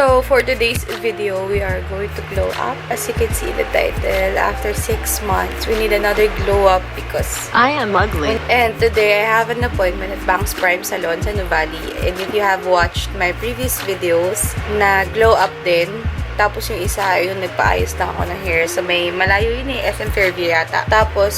So, for today's video, we are going to glow up. As you can see in the title, after 6 months, we need another glow up because I am ugly. And today, I have an appointment at Bangs Prime Salon sa Nuvali. And if you have watched my previous videos na glow up din, tapos yung isa, yung nagpaayos lang ako ng hair. So, may malayo yun eh, SM Fairview yata. Tapos,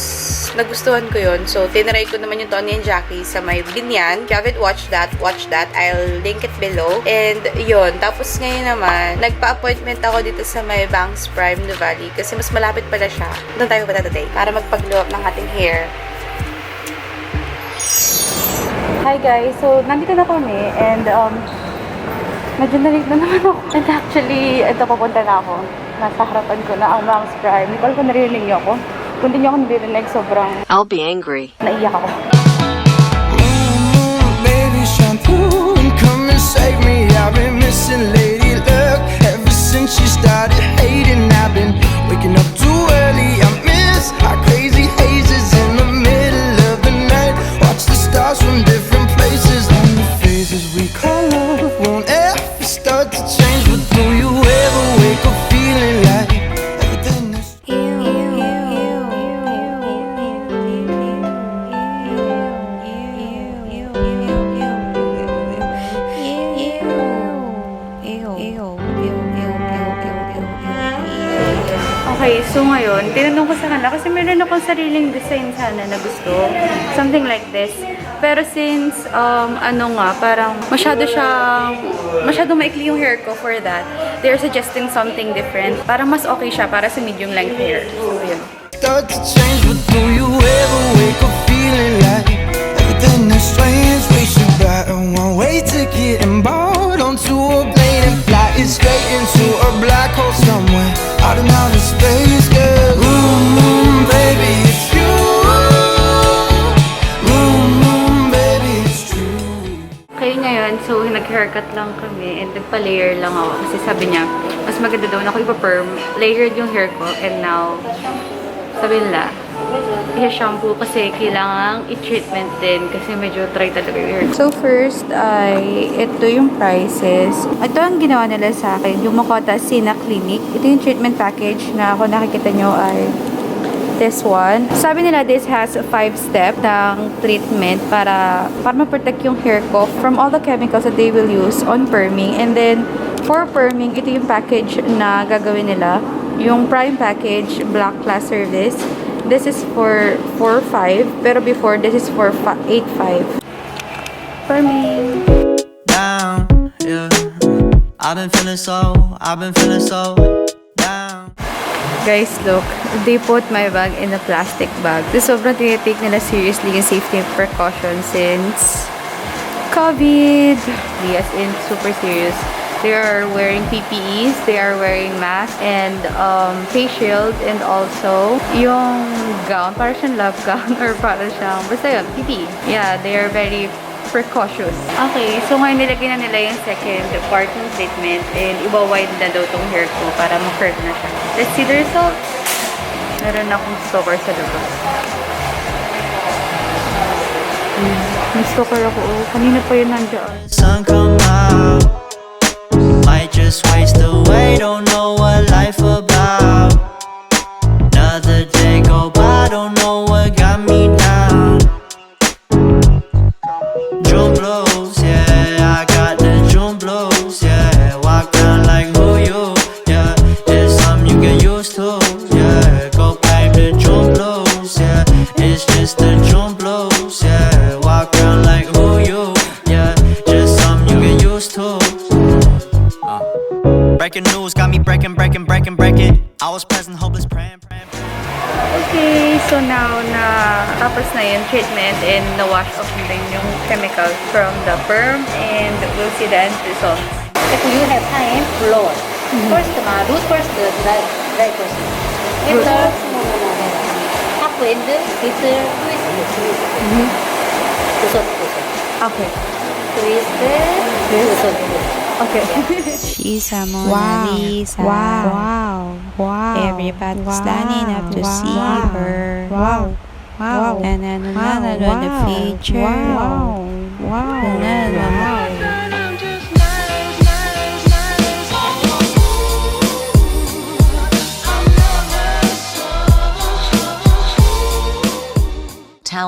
nagustuhan ko yun. So, tinry ko naman yung Tony and Jackie sa may Binyan. If you haven't watched that, watch that. I'll link it below. And, yun. Tapos, ngayon naman, nagpa-appointment ako dito sa may Bangs Prime Nuvali. Kasi mas malapit pala siya. Doon tayo pala today. Para magpag-glow up ng ating hair. Hi guys! So, nandito na kami. And, medyo na-late na naman ako. And actually, ito papunta na ako. Nasa harapan ko na ang Bangs Prime. Hindi ko narinig niyo ako. Kung hindi niyo ako narinig, sobrang I'll be angry. Naiyak ako. Baby, shampoo and come and save me. I've been missing lady luck ever since she started hating. I've been waking up too early. I miss our crazy hazes in the middle of the night. Watch the stars from different places. On the phases we call love won't ever start to change. But do you ever wake up feeling like everything is Okay, so ngayon, tinanong ko sa kanila kasi meron akong sariling design sana na gusto. Something like this. Pero since, parang masyadong maikli yung hair ko for that, they're suggesting something different. Parang mas okay siya para sa medium length hair. So, yun. start to change, but do you ever wake up feeling like everything is strange? We should buy a one-way ticket and board onto a plane and fly it straight into a black hole somewhere out in outer space, girl. Baby, it's you. Baby, it's true. Okay, ngayon, so nag-haircut lang kami and nagpa-layer lang ako kasi sabi niya, mas maganda daw na ako ipa-perm. Layered yung hair ko and now, sabi nila, i-shampoo kasi kailangang i-treatment din kasi medyo dry talaga yung hair. So first ay, ito yung prices. Ito ang ginawa nila sa akin, yung Mucota Scena Clinic. Ito yung treatment package na ako nakikita nyo ay this one. Sabi nila this has a 5-step ng treatment para ma-protect yung hair ko from all the chemicals that they will use on perming. And then, for perming, ito yung package na gagawin nila. Yung prime package, black class service. This is for 4.5, pero before this is for 8.5. Perming. Down, yeah. I've been feeling so down. Guys, look. They put my bag in a plastic bag. So, sobrang tinitake nila seriously yung safety precautions since COVID. Yes, in super serious. They are wearing PPEs, they are wearing masks, and face shield, and also yung gown, para siyang love gown, or para siyang, basta yun, PPE. Yeah, they are very precautious. Okay, so ngayon nilagay na nila yung second part ng treatment, and iba-wide na daw tong hair ko para ma-curve na siya. Let's see the results. Meron akong stalker sa labas. May stalker ako. Oh, kanina pa yun nandiyan. Sun come out, might just waste away, don't know what life about. Another day go by, don't know what got me down. June blues, yeah, I got the June blues, yeah. Walk around like who you, yeah. It's something you get used to, yeah. Go back to June blues, yeah. It's just the June blues, yeah. Walk around like who you, yeah. Just something you get used to. Breaking news got me breaking. I was present, hopeless, praying. Okay, so now na tapos na yung treatment and na-wash off din yung chemicals from the perm and we'll see the end results. If you have time, blow it. First, root first, dry first. After, half wind, with twist. Okay. Twist. Okay. She's a Mona Lisa. Wow. Everybody's lining up to see her. And then another feature.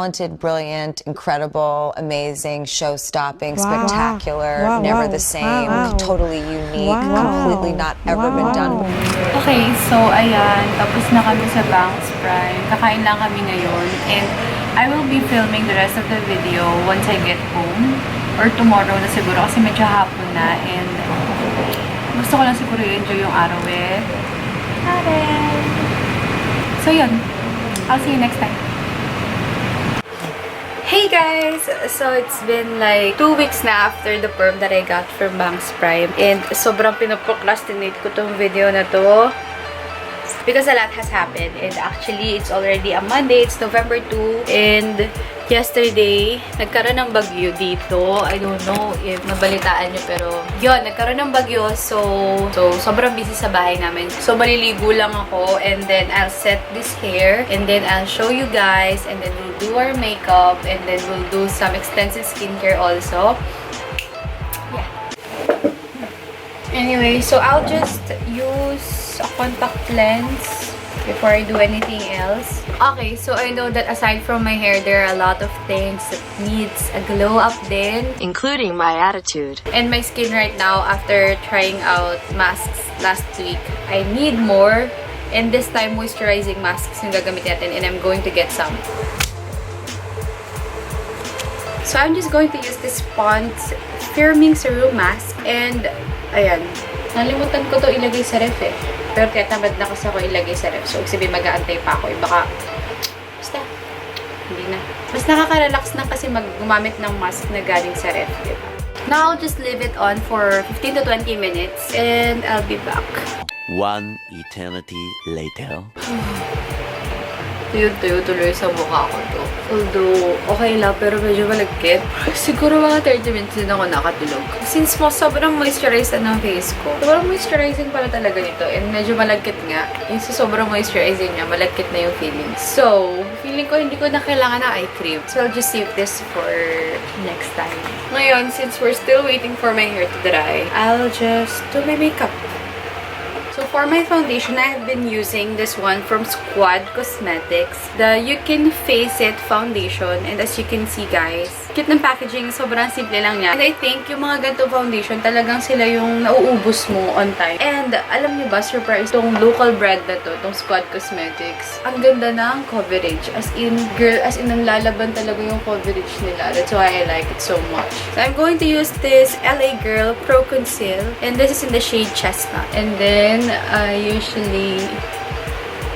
talented, brilliant, incredible, amazing, show-stopping, spectacular, never the same, totally unique, completely not ever been done before. Okay, so ayan, tapos na kami sa Banks Prime. Kakain lang kami ngayon. And I will be filming the rest of the video once I get home. Or tomorrow na siguro kasi medyo hapon na. And gusto ko lang siguro i-enjoy yung araw with Karen. So yun, I'll see you next time. Hey guys! So it's been like 2 weeks na after the perm that I got from Banks Prime. And sobrang pinaprocrastinate ko tong video na to. Because a lot has happened. And actually, it's already a Monday. It's November 2. And yesterday, nagkaroon ng bagyo dito. I don't know if nabalitaan nyo, pero yun, nagkaroon ng bagyo. So sobrang busy sa bahay namin. So, maliligo lang ako. And then, I'll set this hair. And then, I'll show you guys. And then, we'll do our makeup. And then, we'll do some extensive skincare also. Yeah. Anyway, so I'll just use a contact lens before I do anything else. Okay, so I know that aside from my hair, there are a lot of things that needs a glow up din. Including my attitude. And my skin right now, after trying out masks last week, I need more. And this time, moisturizing masks yung gagamit natin. And I'm going to get some. So I'm just going to use this Pond's Firming Serum Mask. And, ayan. Nalimutan ko to ilagay sa ref eh. Pero tamad na kasi ako ilagay sa ref. So, sabihin mag-aantay pa ako. Baka, basta, hindi na. Mas nakaka-relax na kasi gumamit ng mask na galing sa ref. Diba? Now, I'll just leave it on for 15 to 20 minutes. And I'll be back. One eternity later. Tuyo-tuyo tuloy sa mukha ko to. Although, okay lang, pero medyo malagkit. Siguro mga 30 minutes din ako nakatulog. Since sobrang moisturized ng face ko, sobrang moisturizing pala talaga nito. And medyo malagkit nga. Yung sobrang moisturizing niya, malagkit na yung feeling. So, feeling ko hindi ko na kailangan ng eye cream. So, I'll just save this for next time. Ngayon, since we're still waiting for my hair to dry, I'll just do my makeup. So for my foundation, I have been using this one from Squad Cosmetics. The You Can Face It foundation. And as you can see, guys, cute ng packaging. Sobrang simple lang niya. And I think yung mga ganito foundation, talagang sila yung nauubos mo on time. And alam niyo ba, surprise, itong local brand na to, itong Squad Cosmetics, ang ganda ng coverage. As in, girl, as in, ang lalaban talaga yung coverage nila. That's why I like it so much. So I'm going to use this LA Girl Pro Conceal. And this is in the shade Chestnut. And then, I usually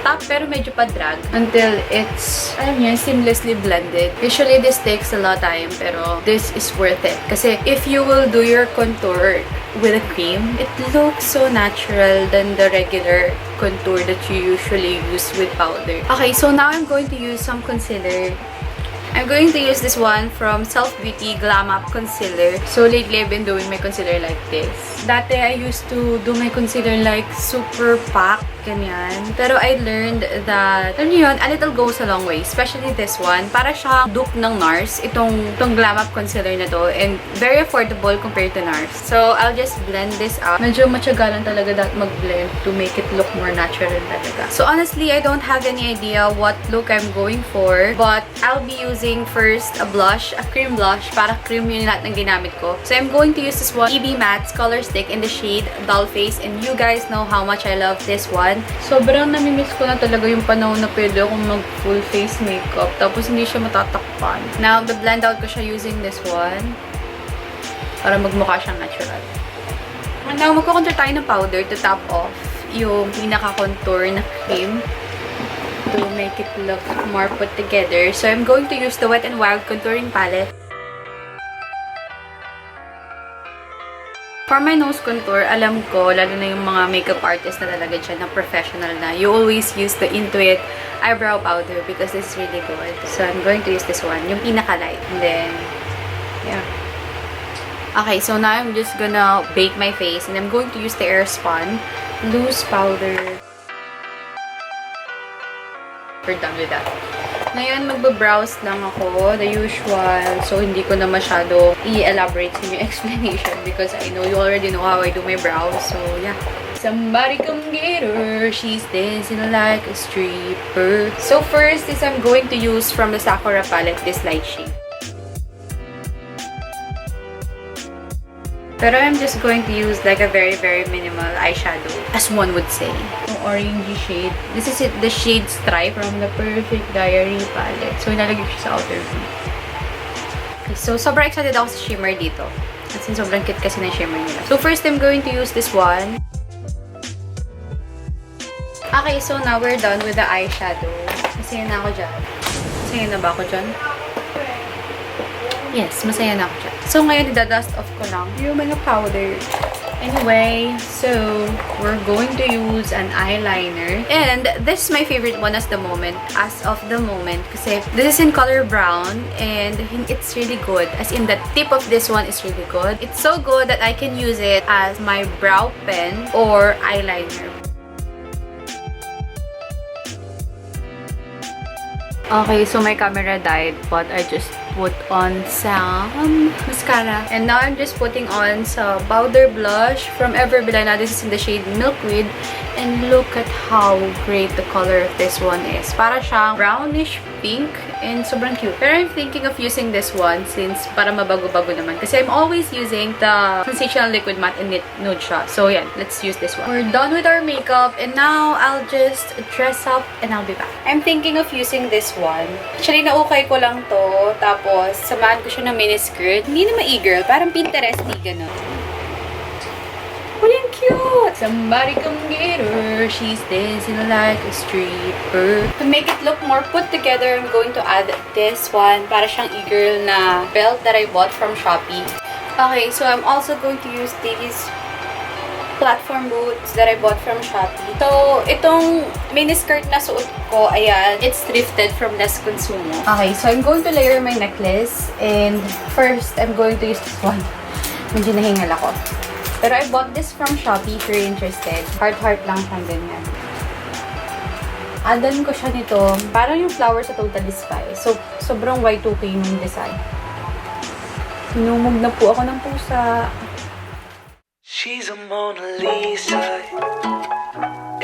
tap pero medyo pa-drag until it's, alam niyo, seamlessly blended. Usually, this takes a lot of time pero this is worth it. Kasi if you will do your contour with a cream, it looks so natural than the regular contour that you usually use with powder. Okay, so now I'm going to use some concealer. I'm going to use this one from Self Beauty Glam-up Concealer. So, lately, I've been doing my concealer like this. Dati, I used to do my concealer like super packed, ganyan. Pero I learned that, alam niyo yun, a little goes a long way. Especially this one. Para siya dupe ng NARS, itong Glam-up Concealer na to. And very affordable compared to NARS. So, I'll just blend this out. Medyo matyagalan talaga that mag-blend to make it look more natural talaga. So, honestly, I don't have any idea what look I'm going for. But, I'll be using first a blush, a cream blush. Para cream yun lahat ng ginamit ko. So, I'm going to use this one, Matte Colorstick in the shade Doll Face. And you guys know how much I love this one. Sobrang namimiss ko na talaga yung panahon na pwede akong mag-full face makeup. Tapos, hindi siya matatakpan. Now, blend out ko siya using this one. Para magmukha siyang natural. And now, magkukontour tayo ng powder to top off yung pinaka-contour na cream. To make it look more put together. So, I'm going to use the Wet n Wild Contouring Palette. For my nose contour, alam ko, lalo na yung mga makeup artist na talaga dyan, na professional na, you always use the Intuit Eyebrow Powder because this is really good. So, I'm going to use this one, yung pinaka-light. And then, yeah. Okay, so now I'm just gonna bake my face and I'm going to use the AirSpun Loose Powder. We're done with that. Ngayon, magbabrowse lang ako, the usual. So, hindi ko na masyado i-elaborate sa yung explanation because I know you already know how I do my brows. So, yeah. Somebody come get her. She's dancing like a stripper. So first is I'm going to use from the Sakura palette this light shade. Pero I'm just going to use like a very minimal eyeshadow, as one would say. Yung orangey shade. This is it, the shade Stripe from the Perfect Diary palette. So, inalagay ko siya sa outer V. Okay, so, sobrang excited ako sa shimmer dito. Kasi sobrang cute kasi ng shimmer nila. So, first I'm going to use this one. Okay, so now we're done with the eyeshadow. Masaya na ako dyan. Masaya na ba ako dyan? Yes, masaya na ako dyan. So, ngayon, i-dust off ko lang yung mga powder. Anyway, so, we're going to use an eyeliner. And this is my favorite one as of the moment. Kasi this is in color brown and it's really good. As in, the tip of this one is really good. It's so good that I can use it as my brow pen or eyeliner. Okay, so my camera died, but I just put on some mascara. And now I'm just putting on some powder blush from Bilena. This is in the shade Milkweed. And look at how great the color of this one is. Para siyang brownish pink and sobrang cute. Pero I'm thinking of using this one since para mabago-bago naman. Kasi I'm always using the Sensational Liquid Matte and Nude siya. So yeah, let's use this one. We're done with our makeup and now I'll just dress up and I'll be back. I'm thinking of using this one. Actually, naukay ko lang to. Tapos, samahan ko siya ng miniskirt. Hindi na ma-e-girl. Parang Pinteresty, gano'n. Oh, yung cute! Somebody come get her. She's dancing like a stripper. To make it look more put together, I'm going to add this one. Para siyang e-girl na belt that I bought from Shopee. Okay, so I'm also going to use these platform boots that I bought from Shopee. So, itong miniskirt na suot ko, ayan, it's thrifted from Less Consumo. Okay, so I'm going to layer my necklace. And first, I'm going to use this one. Medyo nahingal ako. Pero I bought this from Shopee if you're interested. Heart lang siyang ganyan. Add-on ko siya nito. Parang yung flower sa Totally Spice. So, sobrang Y2K yung design. Tinumog na po ako ng pusa. She's a Mona Lisa.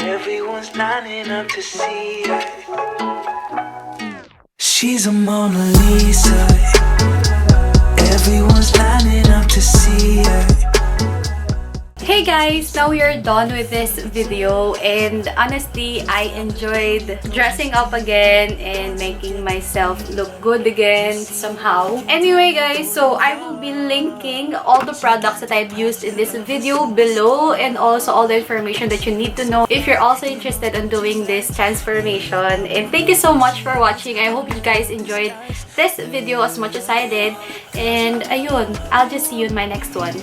Everyone's lining up to see her. She's a Mona Lisa. Everyone's lining up to see her. Hey guys! Now we are done with this video and honestly, I enjoyed dressing up again and making myself look good again somehow. Anyway guys, so I will be linking all the products that I've used in this video below and also all the information that you need to know if you're also interested in doing this transformation. And thank you so much for watching. I hope you guys enjoyed this video as much as I did. And ayun, I'll just see you in my next one.